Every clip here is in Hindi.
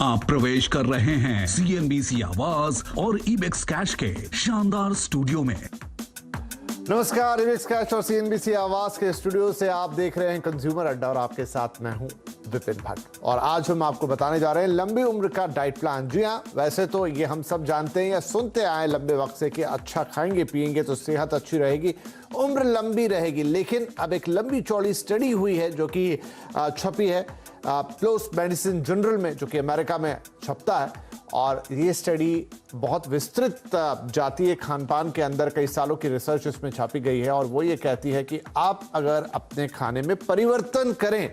आप प्रवेश कर रहे हैं CNBC आवाज और इबेक्स कैश के शानदार स्टूडियो में। नमस्कार, इबेक्स कैश और CNBC आवाज के स्टूडियो से आप देख रहे हैं कंज्यूमर अड्डा और आपके साथ मैं हूं विपिन भट्ट। और आज हम आपको बताने जा रहे हैं लंबी उम्र का डाइट प्लान। जी हाँ, वैसे तो ये हम सब जानते हैं या सुनते आए लंबे वक्त से कि अच्छा खाएंगे पिएंगे तो सेहत अच्छी रहेगी, उम्र लंबी रहेगी। लेकिन अब एक लंबी चौड़ी स्टडी हुई है जो कि छपी है प्लोस मेडिसिन जर्नल में, जो कि अमेरिका में छपता है। और ये स्टडी बहुत विस्तृत जातीय खान पान के अंदर कई सालों की रिसर्च इसमें छापी गई है। और वो ये कहती है कि आप अगर अपने खाने में परिवर्तन करें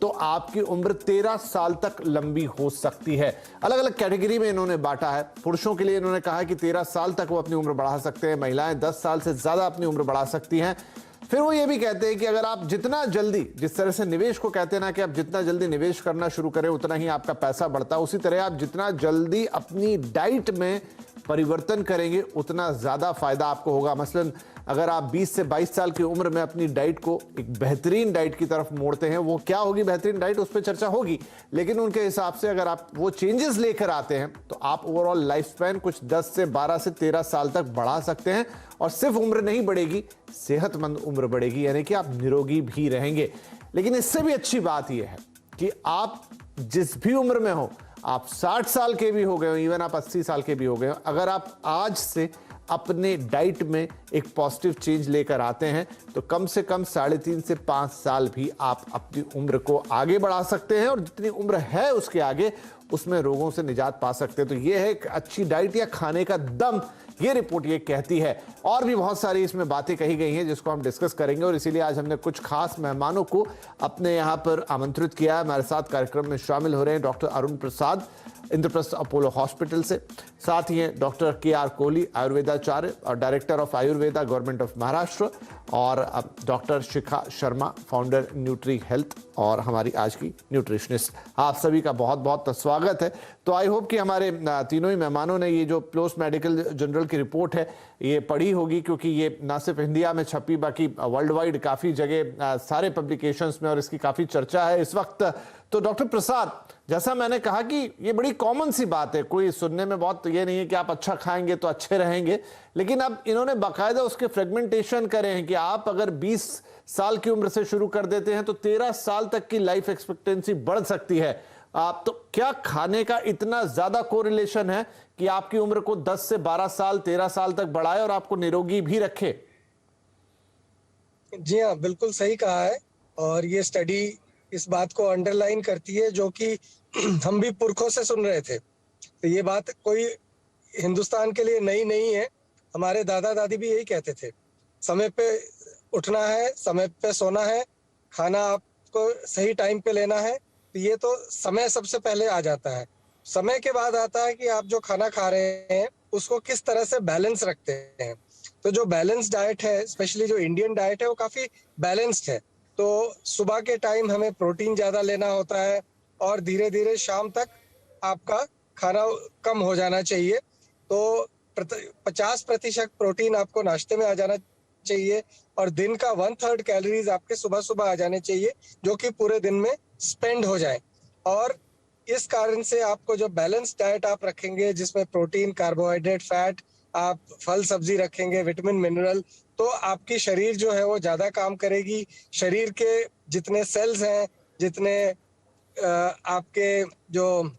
तो आपकी उम्र 13 साल तक लंबी हो सकती है। अलग अलग कैटेगरी में इन्होंने बांटा है। पुरुषों के लिए इन्होंने कहा है कि 13 साल तक वो अपनी उम्र बढ़ा सकते हैं, महिलाएं 10 साल से ज्यादा अपनी उम्र बढ़ा सकती हैं। फिर वो ये भी कहते हैं कि अगर आप जितना जल्दी, जिस तरह से निवेश को कहते हैं ना कि आप जितना जल्दी निवेश करना शुरू करें उतना ही आपका पैसा बढ़ता है, उसी तरह आप जितना जल्दी अपनी डाइट में परिवर्तन करेंगे उतना ज्यादा फायदा आपको होगा। मसलन अगर आप 20 से 22 साल की उम्र में अपनी डाइट को एक बेहतरीन डाइट की तरफ मोड़ते हैं, वो क्या होगी बेहतरीन डाइट, उस पर चर्चा होगी। लेकिन उनके हिसाब से अगर आप वो चेंजेस लेकर आते हैं तो आप ओवरऑल लाइफ स्पैन कुछ 10 से 12 से 13 साल तक बढ़ा सकते हैं। और सिर्फ उम्र नहीं बढ़ेगी, सेहतमंद उम्र बढ़ेगी, यानी कि आप निरोगी भी रहेंगे। लेकिन इससे भी अच्छी बात यह है कि आप जिस भी उम्र में हो, आप 60 साल के भी हो गए हो, इवन आप 80 साल के भी हो गए हो, अगर आप आज से अपने डाइट में एक पॉजिटिव चेंज लेकर आते हैं तो कम से कम 3.5 से 5 साल भी आप अपनी उम्र को आगे बढ़ा सकते हैं। और जितनी उम्र है उसके आगे, उसमें रोगों से निजात पा सकते हैं। तो ये है एक अच्छी डाइट या खाने का दम, ये रिपोर्ट ये कहती है। और भी बहुत सारी इसमें बातें कही गई हैं जिसको हम डिस्कस करेंगे। और इसीलिए आज हमने कुछ खास मेहमानों को अपने यहाँ पर आमंत्रित किया है। हमारे साथ कार्यक्रम में शामिल हो रहे हैं डॉक्टर अरुण प्रसाद, इंद्रप्रस्थ अपोलो हॉस्पिटल से। साथ ही हैं डॉक्टर KR कोहली, आयुर्वेदाचार्य और director of Ayurveda, government of Maharashtra. और doctor Shikha Sharma, founder nutri health और हमारी आज की न्यूट्रिशनिस्ट। आप सभी का बहुत बहुत स्वागत है। तो आई होप कि हमारे तीनों ही मेहमानों ने ये जो प्लोस मेडिकल जर्नल की रिपोर्ट है ये पढ़ी होगी, क्योंकि ये ना सिर्फ इंडिया में छपी बाकी वर्ल्ड वाइड काफ़ी जगह सारे पब्लिकेशंस में और इसकी काफ़ी चर्चा है इस वक्त। तो डॉक्टर प्रसाद, जैसा मैंने कहा कि ये बड़ी कॉमन सी बात है, कोई सुनने में बहुत ये नहीं है कि आप अच्छा खाएंगे तो अच्छे रहेंगे। लेकिन अब इन्होंने बाकायदा उसके फ्रेगमेंटेशन करे हैं कि आप अगर 20 साल की उम्र से शुरू कर देते हैं तो 13 साल तक की लाइफ एक्सपेक्टेंसी बढ़ सकती है। आप तो क्या खाने का इतना ज्यादा कोरिलेशन है कि आपकी उम्र को 10 से 12 साल 13 साल तक बढ़ाए और आपको निरोगी भी रखे? जी हाँ, बिल्कुल सही कहा है। और ये स्टडी इस बात को अंडरलाइन करती है जो कि हम भी पुरखों से सुन रहे थे। तो ये बात कोई हिंदुस्तान के लिए नई नहीं है। हमारे दादा दादी भी यही कहते थे, समय पे उठना है, समय पे सोना है, खाना आपको सही टाइम पे लेना है। तो ये तो समय सबसे पहले आ जाता है। समय के बाद आता है कि आप जो खाना खा रहे हैं उसको किस तरह से बैलेंस रखते हैं। तो जो बैलेंस डाइट है, स्पेशली जो इंडियन डाइट है, वो काफी बैलेंस्ड है। तो सुबह के टाइम हमें प्रोटीन ज्यादा लेना होता है और धीरे धीरे शाम तक आपका खाना कम हो जाना चाहिए। तो 50% प्रोटीन आपको नाश्ते में आ जाना चाहिए और दिन का 1/3 कैलोरीज आपके सुबह सुबह आ जाने चाहिए, जो कि पूरे दिन में स्पेंड हो जाए। और इस कारण से आपको जो बैलेंस डाइट आप रखेंगे, जिसमें प्रोटीन, कार्बोहाइड्रेट, फैट, आप फल सब्जी रखेंगे, विटामिन मिनरल, तो आपकी शरीर जो है वो ज्यादा काम करेगी। शरीर के जितने सेल्स हैं, जितने आपके जो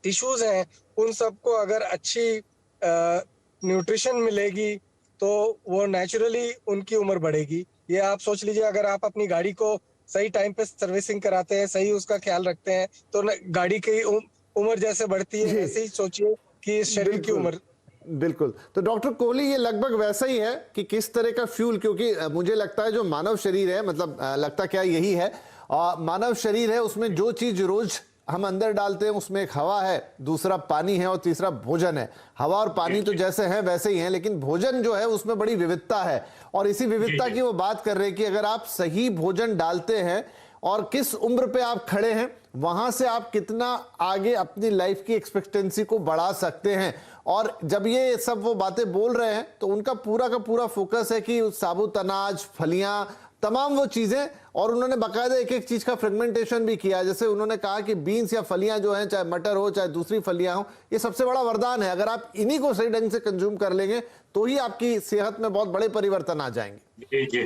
टिश्यूज हैं, उन सबको अगर अच्छी न्यूट्रिशन मिलेगी तो वो नेचुरली उनकी उम्र बढ़ेगी। ये आप सोच लीजिए, अगर आप अपनी गाड़ी को सही टाइम पे सर्विसिंग कराते हैं, सही उसका ख्याल रखते हैं, तो गाड़ी की उम्र जैसे बढ़ती है, ऐसे ही सोचिए कि इस शरीर की उम्र। बिल्कुल। तो डॉक्टर कोहली, ये लगभग वैसा ही है कि किस तरह का फ्यूल, क्योंकि मुझे लगता है जो मानव शरीर है, मतलब लगता क्या यही है, मानव शरीर है, उसमें जो चीज रोज हम अंदर डालते हैं उसमें एक हवा है, दूसरा पानी है और तीसरा भोजन है। हवा और पानी तो जैसे हैं वैसे ही हैं, लेकिन भोजन जो है उसमें बड़ी विविधता है। और इसी विविधता की वो बात कर रहे हैं कि अगर आप सही भोजन डालते हैं और किस उम्र पे आप खड़े हैं, वहां से आप कितना आगे अपनी लाइफ की एक्सपेक्टेंसी को बढ़ा सकते हैं। और जब ये सब वो बातें बोल रहे हैं तो उनका पूरा का पूरा फोकस है कि साबुत अनाज, फलियां, तमाम वो चीजें, और उन्होंने बाकायदा एक एक चीज का फ्रेगमेंटेशन भी किया। जैसे उन्होंने कहा कि बीन्स या फलियां जो हैं, चाहे मटर हो चाहे दूसरी फलियां हो, ये सबसे बड़ा वरदान है। अगर आप इन्हीं को सही ढंग से कंज्यूम कर लेंगे तो ही आपकी सेहत में बहुत बड़े परिवर्तन आ जाएंगे। जी जी।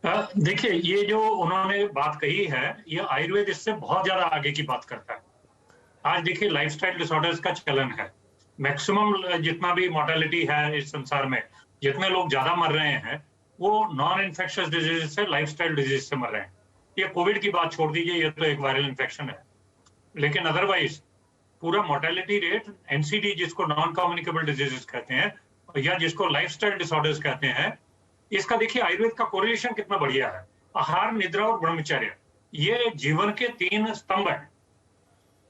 देखिए, ये जो उन्होंने बात कही है, ये आयुर्वेद इससे बहुत ज्यादा आगे की बात करता है। आज देखिए, लाइफस्टाइल डिसऑर्डर्स का चलन है। मैक्सिमम जितना भी मोर्टेलिटी है इस संसार में, जितने लोग ज्यादा मर रहे हैं वो नॉन इन्फेक्शियस डिजीज से, लाइफस्टाइल डिजीज से मर रहे हैं। ये कोविड की बात छोड़ दीजिए, ये तो एक वायरल इन्फेक्शन है, लेकिन अदरवाइज पूरा मोर्टेलिटी रेट, एनसीडी जिसको नॉन कम्युनिकेबल डिजीजेस कहते हैं या जिसको लाइफस्टाइल डिसऑर्डर्स कहते हैं, इसका देखिए आयुर्वेद का कोरिलेशन कितना बढ़िया है। आहार, निद्रा और ब्रह्मचर्य, ये जीवन के 3 स्तंभ है।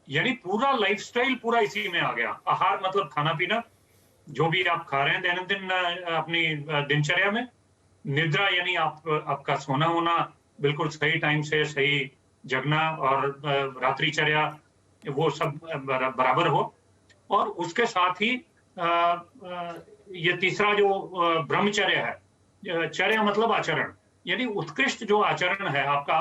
यानी पूरा लाइफस्टाइल पूरा इसी में आ गया। आहार मतलब खाना पीना, जो भी आप खा रहे हैं दैनंदिन अपनी दिनचर्या में। निद्रा यानी आपका सोना होना, बिल्कुल सही टाइम से, सही जगना और रात्रिचर्या, वो सब बराबर हो। और उसके साथ ही ये तीसरा जो ब्रह्मचर्य है, चर्या मतलब आचरण, यानी उत्कृष्ट जो आचरण है आपका,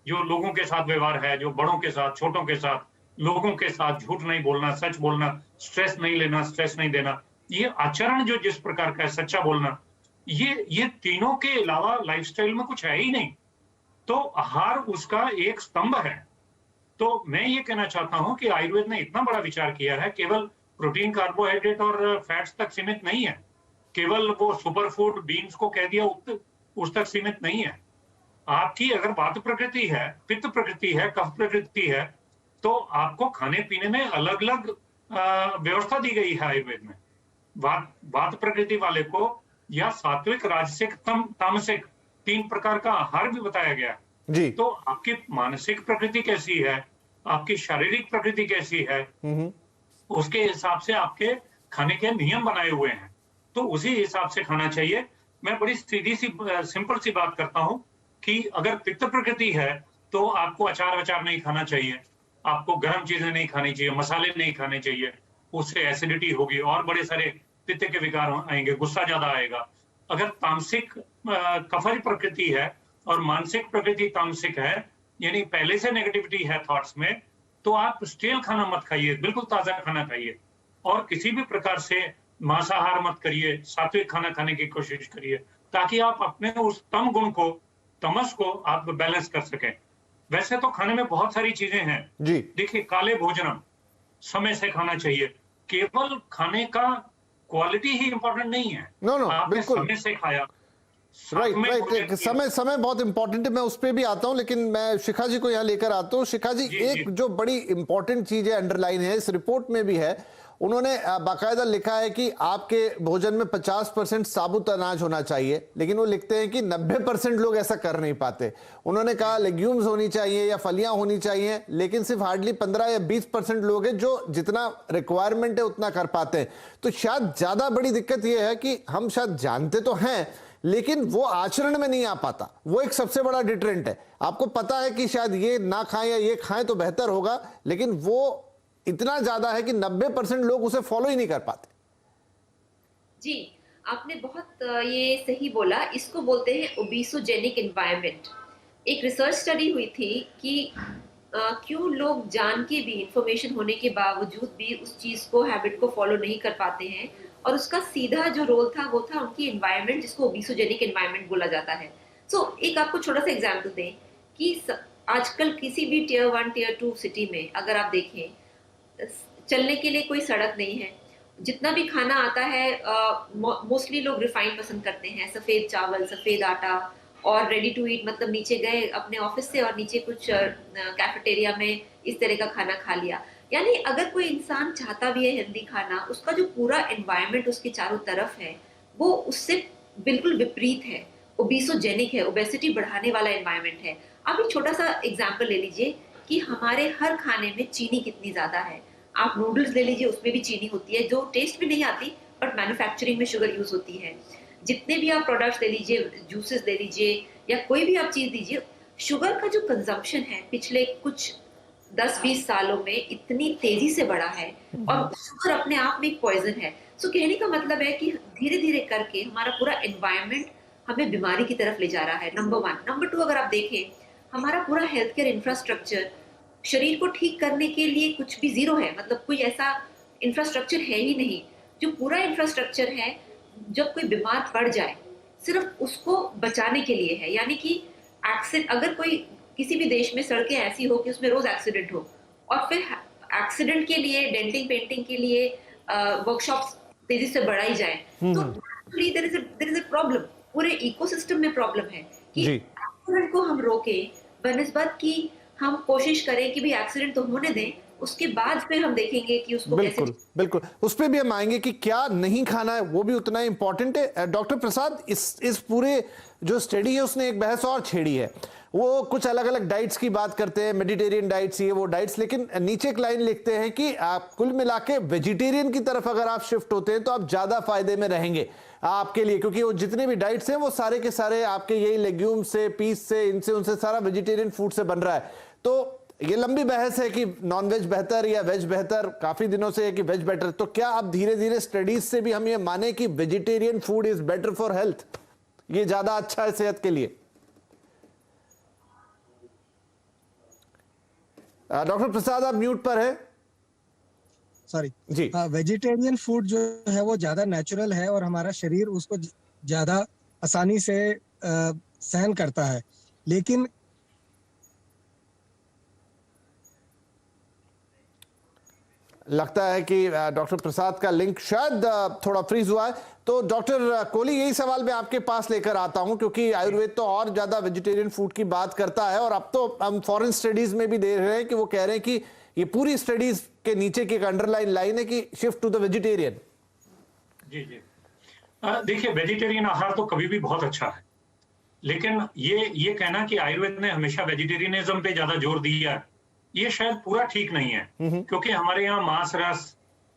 जो लोगों के साथ व्यवहार है, जो बड़ों के साथ, छोटों के साथ, लोगों के साथ झूठ नहीं बोलना, सच बोलना, स्ट्रेस नहीं लेना, स्ट्रेस नहीं देना, ये आचरण जो जिस प्रकार का है, सच्चा बोलना, ये तीनों के अलावा लाइफस्टाइल में कुछ है ही नहीं। तो आहार उसका एक स्तंभ है। तो मैं ये कहना चाहता हूं कि आयुर्वेद ने इतना बड़ा विचार किया है, केवल प्रोटीन, कार्बोहाइड्रेट और फैट्स तक सीमित नहीं है, केवल वो सुपर फूड बीन्स को कह दिया उस तक सीमित नहीं है। आपकी अगर वात प्रकृति है, पित्त प्रकृति है, कफ प्रकृति है, तो आपको खाने पीने में अलग अलग व्यवस्था दी गई है आयुर्वेद में। वात प्रकृति वाले को या सात्विक, राजसिक, तामसिक 3 प्रकार का आहार भी बताया गया जी। तो आपकी मानसिक प्रकृति कैसी है, आपकी शारीरिक प्रकृति कैसी है, उसके हिसाब से आपके खाने के नियम बनाए हुए हैं, तो उसी हिसाब से खाना चाहिए। मैं बड़ी सीधी सी सिंपल सी बात करता हूं कि अगर पित्त प्रकृति है तो आपको अचार नहीं खाना चाहिए, आपको गर्म चीजें नहीं खानी चाहिए, मसाले नहीं खाने चाहिए, उससे एसिडिटी होगी और बड़े सारे पित्त के विकार आएंगे, गुस्सा ज्यादा आएगा। अगर तामसिक कफरी प्रकृति है और मानसिक प्रकृति तामसिक है, यानी पहले से नेगेटिविटी है थॉट्स में, तो आप स्टेल खाना मत खाइए, बिल्कुल ताजा खाना खाइए और किसी भी प्रकार से मांसाहार मत करिए, सात्विक खाना खाने की कोशिश करिए, ताकि आप अपने उस तम गुण को, तमस को आप बैलेंस कर सकें। वैसे तो खाने में बहुत सारी चीजें हैं जी। देखिए, काले भोजनम समय से खाना चाहिए, केवल खाने का क्वालिटी ही इंपॉर्टेंट नहीं है। नो आपने बिल्कुल समय से खाया, राइट। समय बहुत इंपॉर्टेंट है, मैं उस पर भी आता हूं, लेकिन मैं शिखा जी को यहाँ लेकर आता हूँ। शिखा जी, एक जो बड़ी इंपॉर्टेंट चीज है, अंडरलाइन है, इस रिपोर्ट में भी है, उन्होंने बाकायदा लिखा है कि आपके भोजन में 50% साबुत अनाज होना चाहिए, लेकिन वो लिखते हैं कि 90% लोग ऐसा कर नहीं पाते। उन्होंने कहा लेग्यूम्स होनी चाहिए या फलियां होनी चाहिए, लेकिन सिर्फ हार्डली 15 या 20% लोग हैं जो जितना रिक्वायरमेंट है उतना कर पाते हैं। तो शायद ज्यादा बड़ी दिक्कत यह है कि हम शायद जानते तो हैं, लेकिन वो आचरण में नहीं आ पाता। वो एक सबसे बड़ा डिटरेंट है। आपको पता है कि शायद ये ना खाएं या ये खाएं तो बेहतर होगा, लेकिन वो इतना ज्यादा है कि 90% लोग उसे फॉलो ही नहीं कर पाते। जी, आपने बहुत ये सही बोला। इसको बोलते हैं ओबेसोजेनिक एनवायरनमेंट। एक रिसर्च स्टडी हुई थी कि क्यों लोग जान के भी, इंफॉर्मेशन होने के बावजूद भी उस चीज को, हैबिट को फॉलो नहीं कर पाते हैं, और उसका सीधा जो रोल था वो था उनकी एनवायरनमेंट, जिसको ओबेसोजेनिक एनवायरनमेंट बोला जाता है। एक आपको छोटा सा एग्जांपल दें कि आजकल किसी भी टियर 1 टियर 2 सिटी में अगर आप देखें, चलने के लिए कोई सड़क नहीं है। जितना भी खाना आता है मोस्टली लोग रिफाइंड पसंद करते हैं, सफेद चावल, सफेद आटा, और रेडी टू ईट, मतलब नीचे गए अपने ऑफिस से और नीचे कुछ कैफेटेरिया में इस तरह का खाना खा लिया। यानी अगर कोई इंसान चाहता भी है हेल्दी खाना, उसका जो पूरा एनवायरनमेंट उसके चारों तरफ है वो उससे बिल्कुल विपरीत है, ओबेसोजेनिक है, ओबेसिटी बढ़ाने वाला एनवायरनमेंट है। आप एक छोटा सा एग्जाम्पल ले लीजिए कि हमारे हर खाने में चीनी कितनी ज्यादा है। आप नूडल्स ले लीजिए, उसमें भी चीनी होती है, जो टेस्ट भी नहीं आती, बट मैन्युफैक्चरिंग में शुगर यूज होती है। जितने भी आप प्रोडक्ट्स ले लीजिए, जूसेस ले लीजिए या कोई भी आप चीज लीजिए, शुगर का जो कंजम्पशन है पिछले कुछ 10-20 सालों में इतनी तेजी से बढ़ा है, और शुगर अपने आप में एक पॉइजन है। कहने का मतलब है कि धीरे धीरे करके हमारा पूरा एनवायरनमेंट हमें बीमारी की तरफ ले जा रहा है, नंबर 1। नंबर 2, अगर आप देखें हमारा पूरा हेल्थ केयर इंफ्रास्ट्रक्चर शरीर को ठीक करने के लिए कुछ भी जीरो है, मतलब कोई ऐसा इंफ्रास्ट्रक्चर है ही नहीं। जो पूरा इंफ्रास्ट्रक्चर है, जब कोई बीमार पड़ जाए सिर्फ उसको बचाने के लिए है। यानी कि अगर कोई किसी भी देश में सड़कें ऐसी हो कि उसमें रोज एक्सीडेंट हो, और फिर एक्सीडेंट के लिए डेंटिंग पेंटिंग के लिए वर्कशॉप्स तेजी से बढ़ाई जाए, तो देयर इज अ प्रॉब्लम, पूरे इकोसिस्टम में प्रॉब्लम है कि एक्सीडेंट को हम रोकें बनिस्बत कि हम कोशिश करें कि भी एक्सीडेंट तो होने दें, उसके बाद फिर हम देखेंगे कि उसको बिल्कुल बिल्कुल उस पे भी हम आएंगे कि क्या नहीं खाना है, वो भी उतना ही इंपॉर्टेंट है। डॉक्टर प्रसाद, इस पूरे जो स्टडी है उसने एक बहस और छेड़ी है। वो कुछ अलग अलग डाइट्स की बात करते हैं, मेडिटेरियन डाइट्स, ये वो डाइट्स, लेकिन नीचे एक लाइन लिखते हैं कि आप कुल मिला के वेजिटेरियन की तरफ अगर आप शिफ्ट होते हैं तो आप ज्यादा फायदे में रहेंगे आपके लिए, क्योंकि वो जितने भी डाइट्स हैं वो सारे के सारे आपके यही लेग्यूम से, पीस से, इनसे उनसे सारा वेजिटेरियन फूड से बन रहा है। तो ये लंबी बहस है कि नॉनवेज बेहतर या वेज बेहतर, काफी दिनों से है कि वेज बेटर। तो क्या अब धीरे धीरे स्टडीज से भी हम ये माने कि vegetarian food is better for health, ये ज्यादा अच्छा है सेहत के लिए? डॉक्टर प्रसाद आप म्यूट पर है। सॉरी जी। वेजिटेरियन फूड जो है वो ज्यादा नेचुरल है और हमारा शरीर उसको ज्यादा आसानी से सहन करता है। लेकिन लगता है कि डॉक्टर प्रसाद का लिंक शायद थोड़ा फ्रीज हुआ है। तो डॉक्टर कोहली, यही सवाल मैं आपके पास लेकर आता हूं, क्योंकि आयुर्वेद तो और ज्यादा वेजिटेरियन फूड की बात करता है, और अब तो हम फॉरेन स्टडीज में भी देख रहे हैं कि वो कह रहे हैं कि ये पूरी स्टडीज के नीचे की एक अंडरलाइन लाइन है कि शिफ्ट टू द वेजिटेरियन। जी जी, देखिए वेजिटेरियन आहार तो कभी भी बहुत अच्छा है, लेकिन ये कहना कि आयुर्वेद ने हमेशा वेजिटेरियनिज्म पे ज्यादा जोर दिया है, ये शायद पूरा ठीक नहीं है। क्योंकि हमारे यहाँ मांस रस,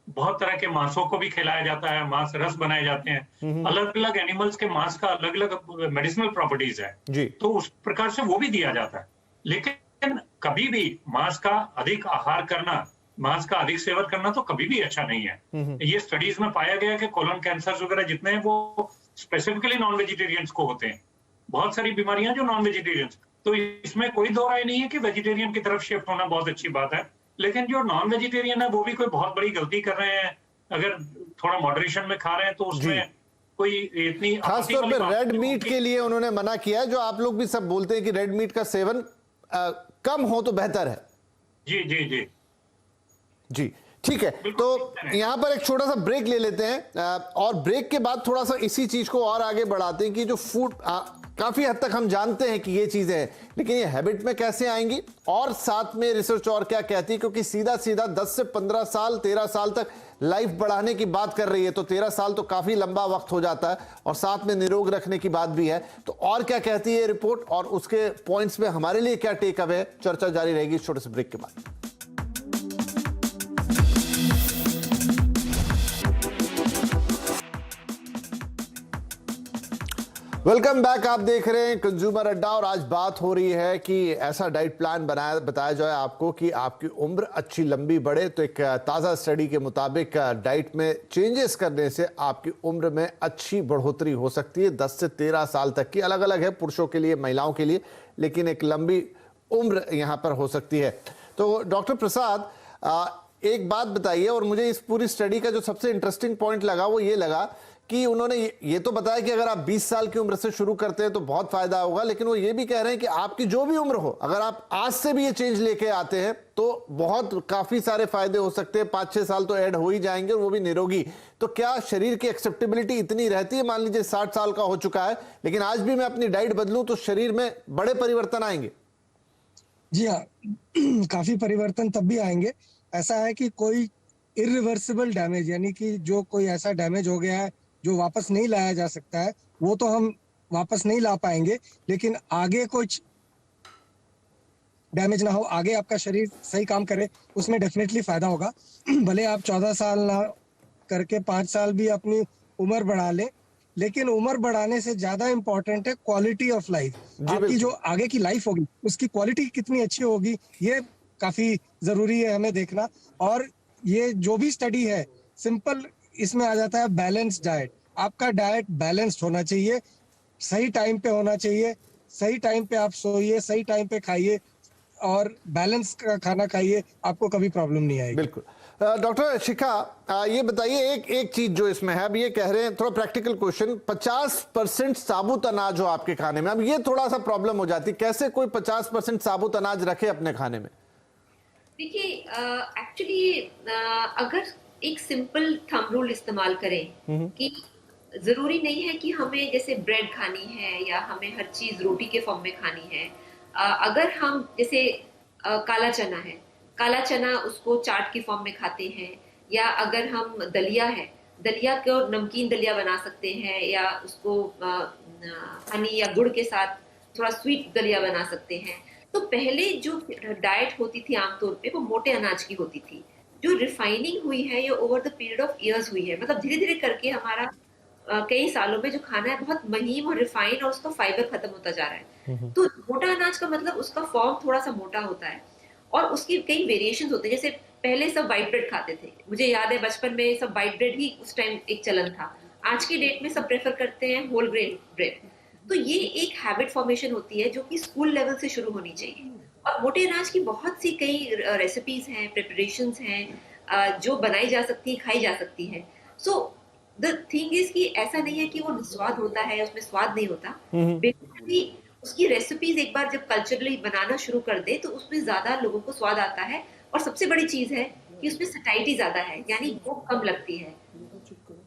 बहुत तरह के मांसों को भी खिलाया जाता है, मांस रस बनाए जाते हैं, अलग अलग एनिमल्स के मांस का अलग अलग मेडिसिनल प्रॉपर्टीज है जी। तो उस प्रकार से वो भी दिया जाता है। लेकिन कभी भी मांस का अधिक आहार करना, मांस का अधिक सेवन करना तो कभी भी अच्छा नहीं है। ये स्टडीज में पाया गया कि कोलन कैंसर वगैरह जितने हैं वो स्पेसिफिकली नॉन वेजिटेरियंस को होते हैं, बहुत सारी बीमारियां जो नॉन वेजिटेरियंस। तो इसमें कोई दो राय नहीं है कि वेजिटेरियन की तरफ शिफ्ट होना बहुत अच्छी बात है, लेकिन जो नॉन वेजिटेरियन है वो भी कोई बहुत बड़ी गलती कर रहे हैं। अगर थोड़ा मॉडरेशन में खा रहे हैं तो उसमें कोई इतनी, खासतौर पे रेड मीट के लिए उन्होंने मना किया है, जो आप लोग भी सब बोलते हैं कि रेड मीट का सेवन कम हो तो बेहतर है। जी जी जी जी, ठीक है। तो यहां पर एक छोटा सा ब्रेक ले लेते हैं, और ब्रेक के बाद थोड़ा सा इसी चीज को और आगे बढ़ाते हैं कि जो फूड काफी हद तक हम जानते हैं कि ये चीजें हैं, लेकिन ये हैबिट में कैसे आएंगी, और साथ में रिसर्च और क्या कहती है, क्योंकि सीधा सीधा 10 से 15 साल 13 साल तक लाइफ बढ़ाने की बात कर रही है, तो 13 साल तो काफी लंबा वक्त हो जाता है, और साथ में निरोग रखने की बात भी है। तो और क्या कहती है रिपोर्ट, और उसके पॉइंट्स में हमारे लिए क्या टेक अवे है, चर्चा जारी रहेगी इस छोटे से ब्रेक के बाद। वेलकम बैक, आप देख रहे हैं कंज्यूमर अड्डा, और आज बात हो रही है कि ऐसा डाइट प्लान बताया जाए आपको कि आपकी उम्र अच्छी लंबी बढ़े। तो एक ताज़ा स्टडी के मुताबिक डाइट में चेंजेस करने से आपकी उम्र में अच्छी बढ़ोतरी हो सकती है, 10 से 13 साल तक की। अलग अलग है पुरुषों के लिए, महिलाओं के लिए, लेकिन एक लंबी उम्र यहाँ पर हो सकती है। तो डॉक्टर प्रसाद, एक बात बताइए, और मुझे इस पूरी स्टडी का जो सबसे इंटरेस्टिंग पॉइंट लगा वो ये लगा कि उन्होंने ये तो बताया कि अगर आप 20 साल की उम्र से शुरू करते हैं तो बहुत फायदा होगा, लेकिन वो ये भी कह रहे हैं कि आपकी जो भी उम्र हो, अगर आप आज से भी ये चेंज लेके आते हैं तो बहुत काफी सारे फायदे हो सकते हैं। 5-6 साल तो ऐड हो ही जाएंगे, और वो भी निरोगी। तो क्या शरीर की एक्सेप्टेबिलिटी इतनी रहती है? मान लीजिए 60 साल का हो चुका है, लेकिन आज भी मैं अपनी डाइट बदलूं तो शरीर में बड़े परिवर्तन आएंगे? जी हाँ, काफी परिवर्तन तब भी आएंगे। ऐसा है कि कोई इरिवर्सिबल डैमेज, यानी कि जो कोई ऐसा डैमेज हो गया है जो वापस नहीं लाया जा सकता है, वो तो हम वापस नहीं ला पाएंगे, लेकिन आगे कुछ डैमेज ना हो, आगे आपका शरीर सही काम करे, उसमें डेफिनेटली फायदा होगा। भले आप 14 साल ना करके 5 साल भी अपनी उम्र बढ़ा लें, लेकिन उम्र बढ़ाने से ज्यादा इंपॉर्टेंट है क्वालिटी ऑफ लाइफ। आपकी जो आगे की लाइफ होगी उसकी क्वालिटी कितनी अच्छी होगी, ये काफी जरूरी है हमें देखना। और ये जो भी स्टडी है, सिंपल इसमें आ जाता है बैलेंस डाइट। आपका डाइट बैलेंस्ड होना चाहिए, सही टाइम पे होना चाहिए, सही टाइम पे आप सोइए, सही टाइम पे खाइए और बैलेंस का खाना खाइए, आपको कभी प्रॉब्लम नहीं आएगी। बिल्कुल। डॉक्टर शिखा, ये बताइए एक चीज जो इसमें है, अब ये कह रहे हैं थोड़ा प्रैक्टिकल क्वेश्चन, 50% साबुत अनाज हो आपके खाने में, अब ये थोड़ा सा प्रॉब्लम हो जाती है, कैसे कोई 50% साबुत अनाज रखे अपने खाने में? देखिए, एक्चुअली अगर एक सिंपल थंब रूल इस्तेमाल करें कि जरूरी नहीं है कि हमें जैसे ब्रेड खानी है या हमें हर चीज रोटी के फॉर्म में खानी है। अगर हम जैसे काला चना है, काला चना उसको चाट की फॉर्म में खाते हैं, या अगर हम दलिया है, दलिया को नमकीन दलिया बना सकते हैं, या उसको हनी या गुड़ के साथ थोड़ा स्वीट दलिया बना सकते हैं। तो पहले जो डाइट होती थी आमतौर पे वो मोटे अनाज की होती थी। जो रिफाइनिंग हुई है ये over the period of years हुई है, मतलब धीरे धीरे करके हमारा कई सालों में जो खाना है बहुत महीन और रिफाइंड और उसका फाइबर खत्म होता जा रहा है। तो मोटा अनाज का मतलब उसका फॉर्म थोड़ा सा मोटा होता है और उसकी कई वेरिएशंस होते हैं। जैसे पहले सब व्हाइट ब्रेड खाते थे, मुझे याद है बचपन में सब व्हाइट ब्रेड ही उस टाइम एक चलन था। आज की डेट में सब प्रेफर करते हैं होल ग्रेन ब्रेड। तो ये एक हैबिट फॉर्मेशन होती है जो कि स्कूल लेवल से शुरू होनी चाहिए। और मोटे अनाज की बहुत सी कई रेसिपीज हैं, प्रिपरेशंस हैं जो बनाई जा सकती है, खाई जा सकती है। सो द थिंग इज कि ऐसा नहीं है कि वो निस्वाद होता है, उसमें स्वाद नहीं होता। बेसिकली उसकी रेसिपीज एक बार जब कल्चरली बनाना शुरू कर दे तो उसमें ज्यादा लोगों को स्वाद आता है। और सबसे बड़ी चीज है कि उसमें सटाइटी ज्यादा है, यानी भूख कम लगती है।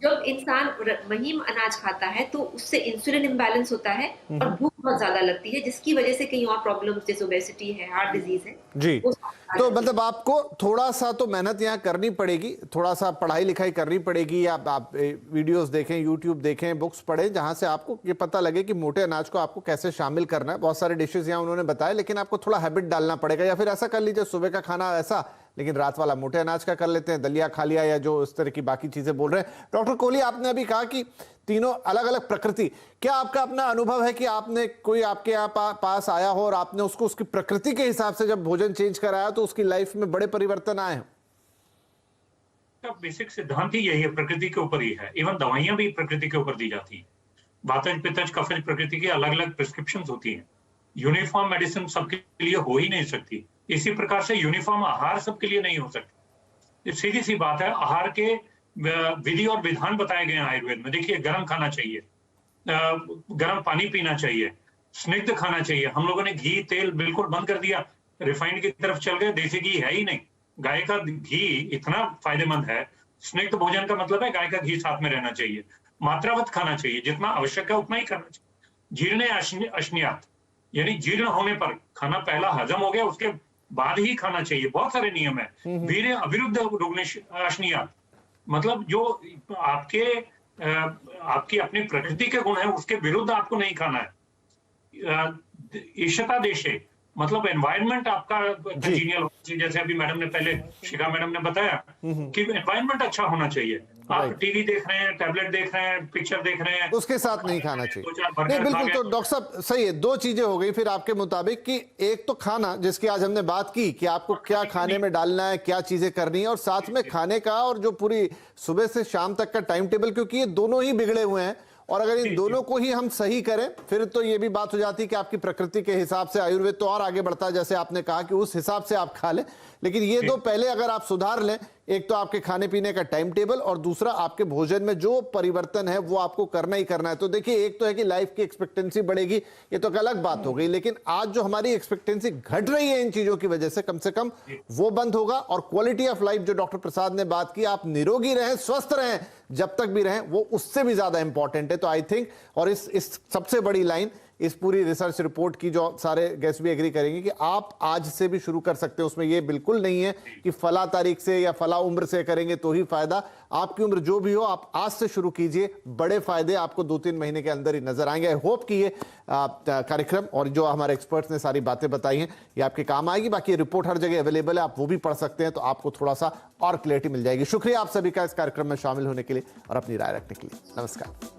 जब इंसान महीन अनाज खाता है तो उससे इंसुलिन इम्बैलेंस होता है और भूख बहुत ज्यादा लगती है, जिसकी वजह से कई और प्रॉब्लम्स जैसे ओबेसिटी है, हार्ट डिजीज है जी। तो मतलब आपको थोड़ा सा तो मेहनत यहाँ करनी पड़ेगी, थोड़ा सा पढ़ाई लिखाई करनी पड़ेगी, आप वीडियोस देखें, यूट्यूब देखें, बुक्स पढ़ें, जहां से आपको ये पता लगे कि मोटे अनाज को आपको कैसे शामिल करना है। बहुत सारे डिशेज यहाँ उन्होंने बताए, लेकिन आपको थोड़ा हैबिट डालना पड़ेगा। या फिर ऐसा कर लीजिए, सुबह का खाना ऐसा, लेकिन रात वाला मोटे अनाज का कर लेते हैं, दलिया खा लिया या जो इस तरह की बाकी चीजें बोल रहे हैं। डॉक्टर कोहली, आपने अभी कहा कि तीनों अलग अलग प्रकृति, क्या आपका अपना अनुभव है कि आपने कोई आपके यहाँ पास आया हो और आपने उसको उसकी प्रकृति के हिसाब से जब भोजन चेंज कराया तो उसकी लाइफ में बड़े परिवर्तन आए हैं? बेसिक सिद्धांत ही यही है, प्रकृति के ऊपर ही है। इवन दवाइयां भी प्रकृति के ऊपर दी जाती है। वातज, पित्तज, कफज प्रकृति की अलग अलग प्रिस्क्रिप्शंस होती हैं। यूनिफॉर्म मेडिसिन सबके लिए हो ही नहीं सकती। इसी प्रकार से यूनिफॉर्म आहार सबके लिए नहीं हो सकती। सीधी सी बात है, आहार के विधि और विधान बताए गए हैं आयुर्वेद में। देखिए, गर्म खाना चाहिए, गर्म पानी पीना चाहिए, स्निग्ध खाना चाहिए। हम लोगों ने घी तेल बिल्कुल बंद कर दिया, रिफाइंड की तरफ चल गए, देसी घी है ही नहीं। गाय का घी इतना फायदेमंद है। स्निग्ध भोजन का मतलब है गाय का घी साथ में रहना चाहिए। मात्रावत खाना चाहिए, जितना आवश्यक है उतना ही करना चाहिए। जीर्ण अश्नियात, यानी जीर्ण होने पर खाना पहला हजम हो गया उसके बाद ही खाना चाहिए। बहुत सारे नियम है। वीर्य अविरुद्ध रुग्णेशनियात, मतलब जो आपकी अपनी प्रकृति के गुण है उसके विरुद्ध आपको नहीं खाना है। ईशता देशे, मतलब एनवायरनमेंट आपका कंजीनियल होना चाहिए। जैसे अभी मैडम ने पहले, शिखा मैडम ने बताया कि एनवायरनमेंट अच्छा होना चाहिए। आप टीवी देख रहे हैं, टैबलेट देख रहे हैं, पिक्चर देख रहे हैं, उसके साथ नहीं खाना चाहिए। नहीं, बिल्कुल। तो डॉक्टर साहब सही है, दो चीजें हो गई फिर आपके मुताबिक कि एक तो खाना, जिसकी आज हमने बात की कि आपको क्या खाने में डालना है, क्या चीजें करनी है, और साथ में खाने का और जो पूरी सुबह से शाम तक का टाइम टेबल, क्योंकि ये दोनों ही बिगड़े हुए हैं। और अगर इन दोनों को ही हम सही करें फिर तो ये भी बात हो जाती है कि आपकी प्रकृति के हिसाब से आयुर्वेद तो और आगे बढ़ता है, जैसे आपने कहा कि उस हिसाब से आप खा लें। लेकिन ये दो पहले अगर आप सुधार लें, एक तो आपके खाने पीने का टाइम टेबल और दूसरा आपके भोजन में जो परिवर्तन है वो आपको करना ही करना है। तो देखिए, एक तो है कि लाइफ की एक्सपेक्टेंसी बढ़ेगी, ये तो एक अलग बात हो गई, लेकिन आज जो हमारी एक्सपेक्टेंसी घट रही है इन चीजों की वजह से कम वो बंद होगा। और क्वालिटी ऑफ लाइफ जो डॉक्टर प्रसाद ने बात की, आप निरोगी रहें, स्वस्थ रहें, जब तक भी रहें, वो उससे भी ज्यादा इंपॉर्टेंट है। तो आई थिंक, और इस सबसे बड़ी लाइन इस पूरी रिसर्च रिपोर्ट की, जो सारे गेस्ट भी एग्री करेंगे कि आप आज से भी शुरू कर सकते हैं। उसमें ये बिल्कुल नहीं है कि फला तारीख से या फला उम्र से करेंगे तो ही फायदा। आपकी उम्र जो भी हो, आप आज से शुरू कीजिए, बड़े फायदे आपको 2-3 महीने के अंदर ही नजर आएंगे। आई होप कि ये कार्यक्रम और जो हमारे एक्सपर्ट्स ने सारी बातें बताई हैं ये आपके काम आएगी। बाकी रिपोर्ट हर जगह अवेलेबल है, आप वो भी पढ़ सकते हैं, तो आपको थोड़ा सा और क्लैरिटी मिल जाएगी। शुक्रिया आप सभी का इस कार्यक्रम में शामिल होने के लिए और अपनी राय रखने के लिए। नमस्कार।